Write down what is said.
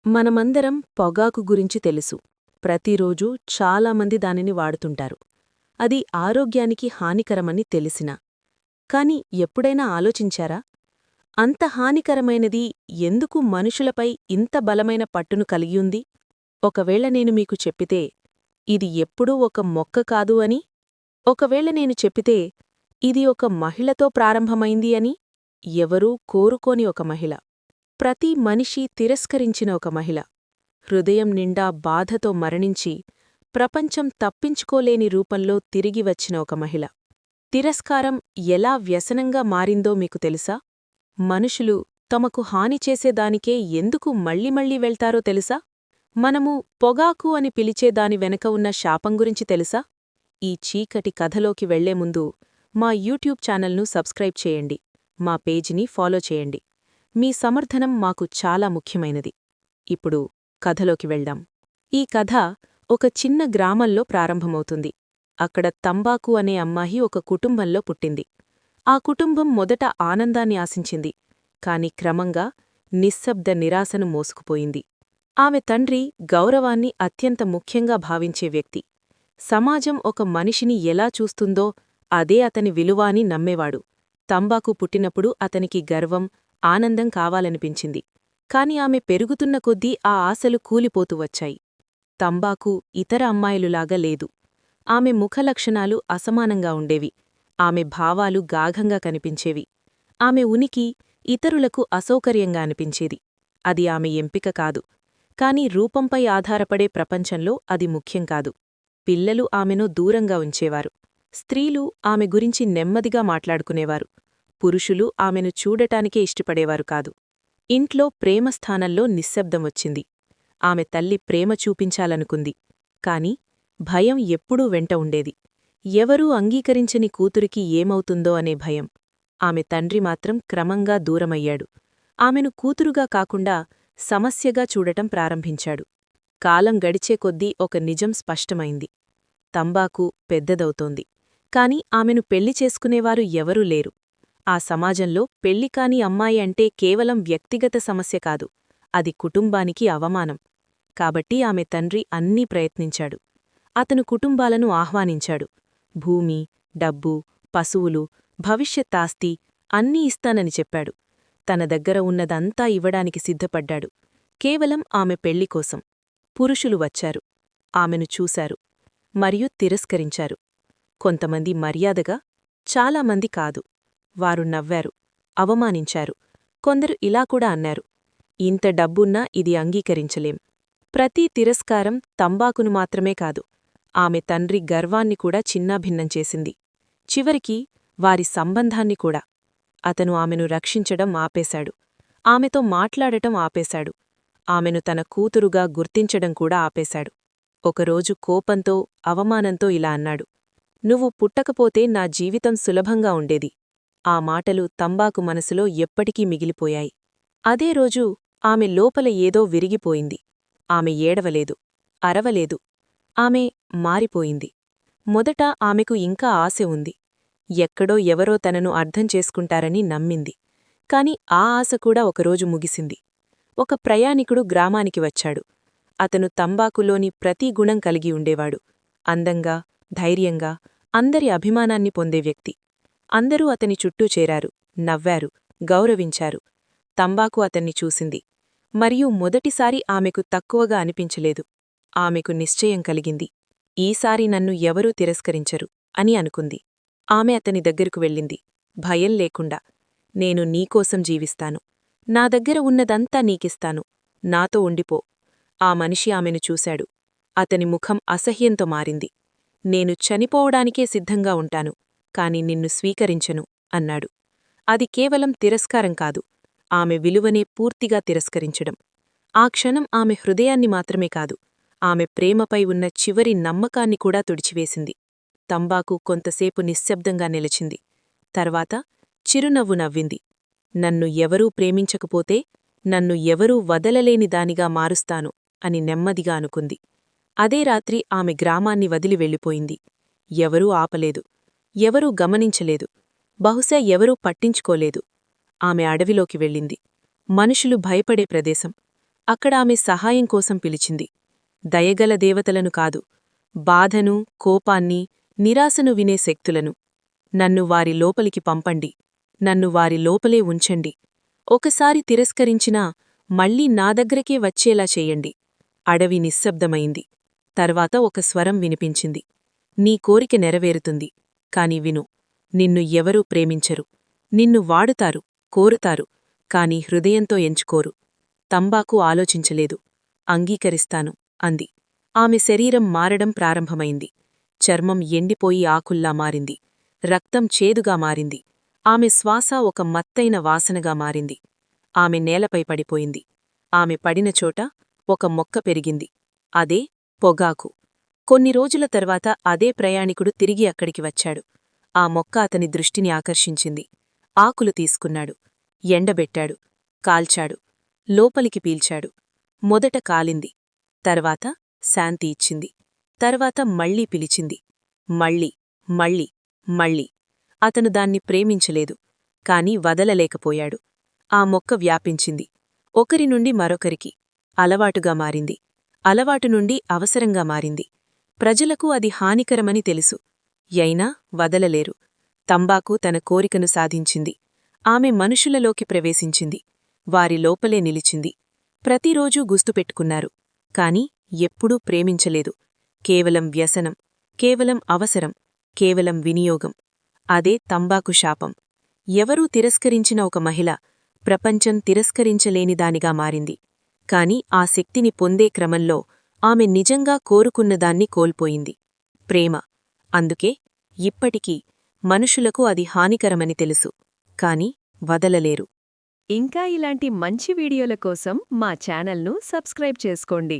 మనమందరం పొగాకు గురించి తెలుసు. ప్రతిరోజూ చాలామంది దానిని వాడుతుంటారు. అది ఆరోగ్యానికి హానికరమని తెలిసినా. కాని ఎప్పుడైనా ఆలోచించారా? అంత హానికరమైనది ఎందుకు మనుషులపై ఇంత బలమైన పట్టును కలిగియుంది? ఒకవేళ నేను మీకు చెప్పితే, ఇది ఎప్పుడూ ఒక మొక్క కాదు అని? ఒకవేళ నేను చెప్పితే, ఇది ఒక మహిళతో ప్రారంభమైంది అని? ఎవరూ కోరుకోని ఒక మహిళ. ప్రతి మనిషి తిరస్కరించిన ఒక మహిళ. హృదయం నిండా బాధతో మరణించి, ప్రపంచం తప్పించుకోలేని రూపంలో తిరిగి వచ్చిన ఒక మహిళ. తిరస్కారం ఎలా వ్యసనంగా మారిందో మీకు తెలుసా? మనుషులు తమకు హాని చేసేదానికే ఎందుకు మళ్ళీ వెళ్తారో తెలుసా? మనము పొగాకు అని పిలిచే దాని వెనక ఉన్న శాపం గురించి తెలుసా? ఈ చీకటి కథలోకి వెళ్లే ముందు మా యూట్యూబ్ ఛానల్ను సబ్స్క్రైబ్ చేయండి. మా పేజీని ఫాలో చేయండి. మీ సమర్థనం మాకు చాలా ముఖ్యమైనది. ఇప్పుడు కథలోకి వెళ్దాం. ఈ కథ ఒక చిన్న గ్రామంలో ప్రారంభమవుతుంది. అక్కడ తంబాకు అనే అమ్మాయి ఒక కుటుంబంలో పుట్టింది. ఆ కుటుంబం మొదట ఆనందాన్ని ఆశించింది, కాని క్రమంగా నిశ్శబ్ద నిరాశను మోసుకుపోయింది. ఆమె తండ్రి గౌరవాన్ని అత్యంత ముఖ్యంగా భావించే వ్యక్తి. సమాజం ఒక మనిషిని ఎలా చూస్తుందో అదే అతని విలువ అని నమ్మేవాడు. తంబాకు పుట్టినప్పుడు అతనికి గర్వం, ఆనందం కావాలనిపించింది. కాని ఆమె పెరుగుతున్న కొద్దీ ఆ ఆశలు కూలిపోతూ వచ్చాయి. తంబాకు ఇతర అమ్మాయిలులాగా లేదు. ఆమె ముఖలక్షణాలు అసమానంగా ఉండేవి. ఆమె భావాలు గాఘంగా కనిపించేవి. ఆమె ఉనికి ఇతరులకు అసౌకర్యంగా అనిపించేది. అది ఆమె ఎంపిక కాదు. కాని రూపంపై ఆధారపడే ప్రపంచంలో అది ముఖ్యం కాదు. పిల్లలు ఆమెను దూరంగా ఉంచేవారు. స్త్రీలు ఆమె గురించి నెమ్మదిగా మాట్లాడుకునేవారు. పురుషులు ఆమెను చూడటానికే ఇష్టపడేవారు కాదు. ఇంట్లో ప్రేమస్థానంలో నిశ్శబ్దం వచ్చింది. ఆమె తల్లి ప్రేమ చూపించాలనుకుంది. కాని భయం ఎప్పుడూ వెంట ఉండేది. ఎవరూ అంగీకరించని కూతురికి ఏమవుతుందో అనే భయం. ఆమె తండ్రి మాత్రం క్రమంగా దూరమయ్యాడు. ఆమెను కూతురుగా కాకుండా సమస్యగా చూడటం ప్రారంభించాడు. కాలం గడిచే కొద్దీ ఒక నిజం స్పష్టమైంది. తంబాకు పెద్దదవుతోంది. కాని ఆమెను పెళ్లి చేసుకునేవారు ఎవరూ లేరు. ఆ సమాజంలో పెళ్లికాని అమ్మాయి అంటే కేవలం వ్యక్తిగత సమస్య కాదు, అది కుటుంబానికి అవమానం. కాబట్టి ఆమె తండ్రి అన్నీ ప్రయత్నించాడు. అతను కుటుంబాలను ఆహ్వానించాడు. భూమి, డబ్బు, పశువులు, భవిష్యత్తాస్తి అన్నీ ఇస్తానని చెప్పాడు. తన దగ్గర ఉన్నదంతా ఇవ్వడానికి సిద్ధపడ్డాడు. కేవలం ఆమె పెళ్లికోసం. పురుషులు వచ్చారు. ఆమెను చూశారు. మరియు తిరస్కరించారు. కొంతమంది మర్యాదగా, చాలామంది కాదు. వారు నవ్వారు, అవమానించారు. కొందరు ఇలా కూడా అన్నారు, ఇంత డబ్బున్నా ఇది అంగీకరించలేం. ప్రతి తిరస్కారం తంబాకును మాత్రమే కాదు, ఆమె తండ్రి గర్వాన్ని కూడా చిన్నాభిన్నం చేసింది. చివరికి వారి సంబంధాన్ని కూడా. అతను ఆమెను రక్షించడం ఆపేశాడు. ఆమెతో మాట్లాడటం ఆపేశాడు. ఆమెను తన కూతురుగా గుర్తించడం కూడా ఆపేశాడు. ఒకరోజు కోపంతో, అవమానంతో ఇలా అన్నాడు, నువ్వు పుట్టకపోతే నా జీవితం సులభంగా ఉండేది. ఆ మాటలు తంబాకు మనసులో ఎప్పటికీ మిగిలిపోయాయి. అదే రోజు ఆమె లోపల ఏదో విరిగిపోయింది. ఆమె ఏడవలేదు, అరవలేదు. ఆమె మారిపోయింది. మొదట ఆమెకు ఇంకా ఆశ ఉంది. ఎక్కడో ఎవరో తనను అర్థం చేసుకుంటారని నమ్మింది. కాని ఆ ఆశ కూడా ఒకరోజు ముగిసింది. ఒక ప్రయాణికుడు గ్రామానికి వచ్చాడు. అతను తంబాకులోని ప్రతి గుణం కలిగి ఉండేవాడు. అందంగా, ధైర్యంగా, అందరి అభిమానాన్ని పొందే వ్యక్తి. అందరూ అతని చుట్టూ చేరారు, నవ్వారు, గౌరవించారు. తంబాకు అతన్ని చూసింది. మరియు మొదటిసారి ఆమెకు తక్కువగా అనిపించలేదు. ఆమెకు నిశ్చయం కలిగింది. ఈసారి నన్ను ఎవరూ తిరస్కరించరు అని అనుకుంది. ఆమె అతని దగ్గరకు వెళ్ళింది, భయం లేకుండా. నేను నీకోసం జీవిస్తాను. నా దగ్గర ఉన్నదంతా నీకిస్తాను. నాతో ఉండిపో. ఆ మనిషి ఆమెను చూశాడు. అతని ముఖం అసహ్యంతో మారింది. నేను చనిపోవడానికే సిద్ధంగా ఉంటాను, కాని నిన్ను స్వీకరించను అన్నాడు. అది కేవలం తిరస్కారం కాదు, ఆమె విలువనే పూర్తిగా తిరస్కరించడం. ఆ క్షణం ఆమె హృదయాన్ని మాత్రమే కాదు, ఆమె ప్రేమపై ఉన్న చివరి నమ్మకాన్ని కూడా తుడిచివేసింది. తంబాకు కొంతసేపు నిశ్శబ్దంగా నిలిచింది. తర్వాత చిరునవ్వు నవ్వింది. నన్ను ఎవరూ ప్రేమించకపోతే నన్ను ఎవరూ వదలలేని దానిగా మారుస్తాను అని నెమ్మదిగా అనుకుంది. అదే రాత్రి ఆమె గ్రామాన్ని వదిలి వెళ్ళిపోయింది. ఎవరూ ఆపలేదు. ఎవరూ గమనించలేదు. బహుశా ఎవరూ పట్టించుకోలేదు. ఆమె అడవిలోకి వెళ్ళింది. మనుషులు భయపడే ప్రదేశం. అక్కడ ఆమె సహాయం కోసం పిలిచింది. దయగల దేవతలను కాదు, బాధను, కోపాన్ని, నిరాశను వినే శక్తులను. నన్ను వారి లోపలికి పంపండి, నన్ను వారి లోపలే ఉంచండి. ఒకసారి తిరస్కరించినా మళ్ళీ నా దగ్గరకే వచ్చేలా చెయ్యండి. అడవి నిశ్శబ్దమైంది. తర్వాత ఒక స్వరం వినిపించింది. నీ కోరిక నెరవేరుతుంది, కాని విను. నిన్ను ఎవరూ ప్రేమించరు. నిన్ను వాడుతారు, కోరుతారు, కాని హృదయంతో ఎంచుకోరు. తంబాకు ఆలోచించలేదు. అంగీకరిస్తాను అంది. ఆమె శరీరం మారడం ప్రారంభమైంది. చర్మం ఎండిపోయి ఆకుల్లా మారింది. రక్తం చేదుగా మారింది. ఆమె శ్వాస ఒక మత్తైన వాసనగా మారింది. ఆమె నేలపై పడిపోయింది. ఆమె పడిన చోట ఒక మొక్క పెరిగింది. అదే పొగాకు. కొన్ని రోజుల తర్వాత అదే ప్రయాణికుడు తిరిగి అక్కడికి వచ్చాడు. ఆ మొక్క అతని దృష్టిని ఆకర్షించింది. ఆకులు తీసుకున్నాడు. ఎండబెట్టాడు. కాల్చాడు. లోపలికి పీల్చాడు. మొదట కాలింది. తర్వాత శాంతి ఇచ్చింది. తర్వాత మళ్లీ పిలిచింది. మళ్ళీ, మళ్ళీ, మళ్ళీ. అతను దాన్ని ప్రేమించలేదు, కాని వదలలేకపోయాడు. ఆ మొక్క వ్యాపించింది. ఒకరి నుండి మరొకరికి. అలవాటుగా మారింది. అలవాటు నుండి అవసరంగా మారింది. ప్రజలకు అది హానికరమని తెలుసు. యైనా వదలలేరు. తంబాకు తన కోరికను సాధించింది. ఆమె మనుషులలోకి ప్రవేశించింది. వారి లోపలే నిలిచింది. ప్రతిరోజూ గుస్తుపెట్టుకున్నారు. కాని ఎప్పుడూ ప్రేమించలేదు. కేవలం వ్యసనం, కేవలం అవసరం, కేవలం వినియోగం. అదే తంబాకు శాపం. ఎవరూ తిరస్కరించిన ఒక మహిళ ప్రపంచం తిరస్కరించలేనిదానిగా మారింది. కాని ఆ శక్తిని పొందే క్రమంలో ఆమె నిజంగా కోరుకున్నదాన్ని కోల్పోయింది. ప్రేమ. అందుకే ఇప్పటికీ మనుషులకు అది హానికరమని తెలుసు, కాని వదలలేరు. ఇంకా ఇలాంటి మంచి వీడియోల కోసం మా ఛానల్ను సబ్స్క్రైబ్ చేసుకోండి.